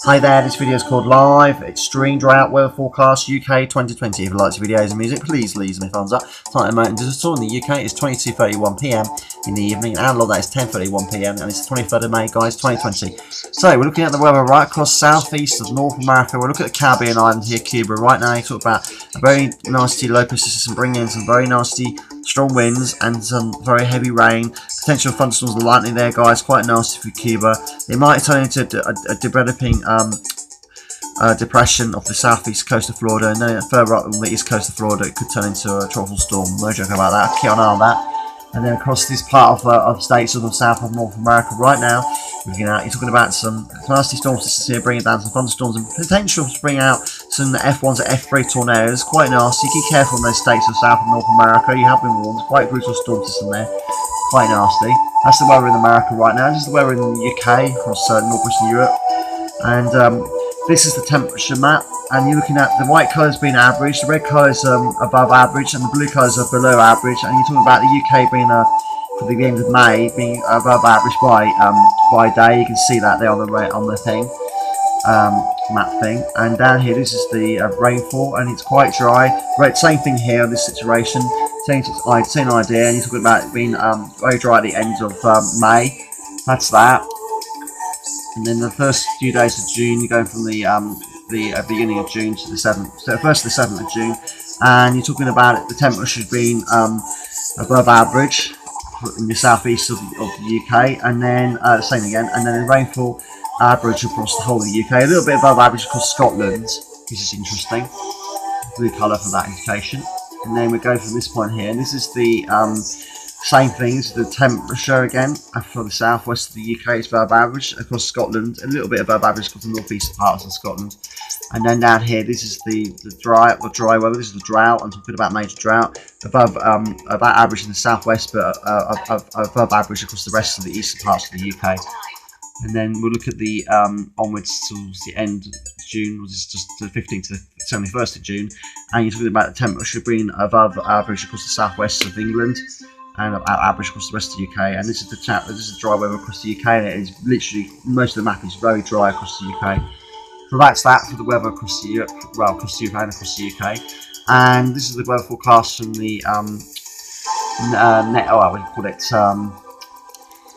Hi there, this video is called Live Extreme Drought Weather Forecast UK 2020. If you like the videos and music, please leave me a thumbs up. Time and digital in the UK is 22:31 PM in the evening, and Lord, that is 10:31 PM, and it's the 23rd of May, guys, 2020. So, we're looking at the weather right across southeast of North America. We're looking at the Caribbean island here, Cuba, right now. You talk about a very nasty low pressure system bringing in some very nasty strong winds and some very heavy rain. Potential thunderstorms and lightning there, guys, quite nasty for Cuba. It might turn into a developing depression off the southeast coast of Florida, and then further up on the east coast of Florida it could turn into a tropical storm. No joke about that. Keep an eye on that. And then across this part of states of the south of North America right now, you're talking about some nasty storm systems here, bringing down some thunderstorms and potential to bring out some F1 to F3 tornadoes. Quite nasty. Keep careful in those states of south of North America. You have been warned. Quite brutal storm system there. Quite nasty. That's the weather in America right now. This is the weather in the UK, across northwestern Europe. And this is the temperature map, and you're looking at the white colours being average, the red colours above average, and the blue colours are below average. And you're talking about the UK being for the end of May being above average by day. You can see that there on the thing map thing. And down here, this is the rainfall, and it's quite dry. Right, same thing here in this situation. Same idea. And you're talking about it being very dry at the end of May. That's that. And then the first few days of June, you're going from the beginning of June to the 7th, so first to the 7th of June, and you're talking about the temperature being above average in the southeast of the UK, and then same again, and then the rainfall average across the whole of the UK, a little bit above average across Scotland, which is interesting. Blue colour for that indication. And then we go from this point here, and this is the same thing. This is the temperature again for the southwest of the UK. It's above average across Scotland, a little bit above average across the northeastern parts of Scotland. And then down here, this is the dry weather. This is the drought. I'm talking about major drought. Above about average in the southwest, but above average across the rest of the eastern parts of the UK. And then we'll look at the onwards towards the end of June, which is just the 15th to the 71st of June. And you're talking about the temperature being above average across the southwest of England, and about average across the rest of the UK. And this is the dry weather across the UK, and it is literally, most of the map is very dry across the UK. So that's that for the weather across the Europe, well, across the UK and across the UK. And this is the weather forecast from the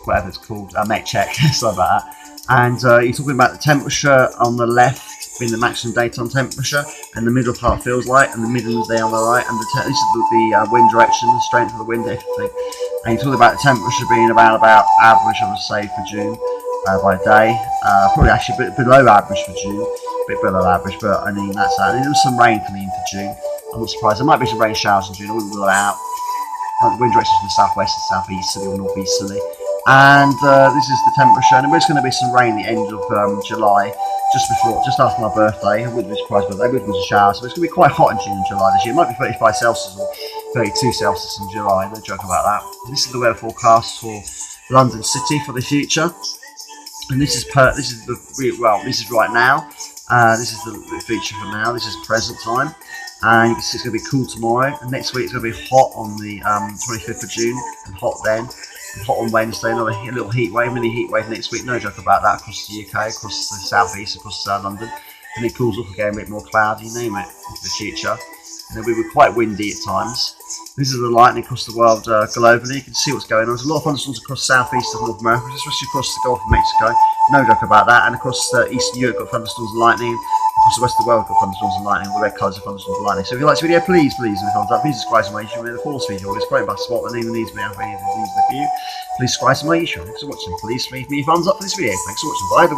whatever it's called, Met Check, sorry about that. And you're talking about the temperature on the left being the maximum daytime temperature, and the middle part feels light, and the middle is there on the right, and this is the wind direction, the strength of the wind, everything. And you're talking about the temperature being about average, I would say, for June by day. Probably actually a bit below average for June, a bit below average, but I mean that's that. And there was some rain coming in for June. I'm not surprised. There might be some rain showers in June. I wouldn't rule it out. The wind direction from the southwest and southeasterly or northeasterly. And this is the temperature, and there's going to be some rain at the end of July, just after my birthday. I wouldn't be surprised, but there would be a shower, so it's going to be quite hot in June and July this year. It might be 35 Celsius or 32 Celsius in July, no joke about that. This is the weather forecast for London City for the future, and this is right now. This is the feature for now. This is present time, and you can see it's going to be cool tomorrow, and next week it's going to be hot on the 25th of June, and hot then. Hot on Wednesday, another little heat wave, mini heat wave next week, no joke about that, across the UK, across the southeast, across London, and it cools off again, a bit more cloudy, you name it, into the future. And then we were quite windy at times. This is the lightning across the world globally. You can see what's going on. There's a lot of thunderstorms across southeast of North America, especially across the Gulf of Mexico, no joke about that, and across Eastern Europe got thunderstorms and lightning. Across the rest of the world got thunderstorms and lightning, all the red colours of thunderstorms and lightning. So if you like this video, please leave a thumbs up. Please subscribe to my YouTube channel. The fourth video is great about spot and even needs me out for any of these with you. Please subscribe to my YouTube channel. Thanks for watching. Please leave me a thumbs up for this video. Thanks for watching. Bye everyone.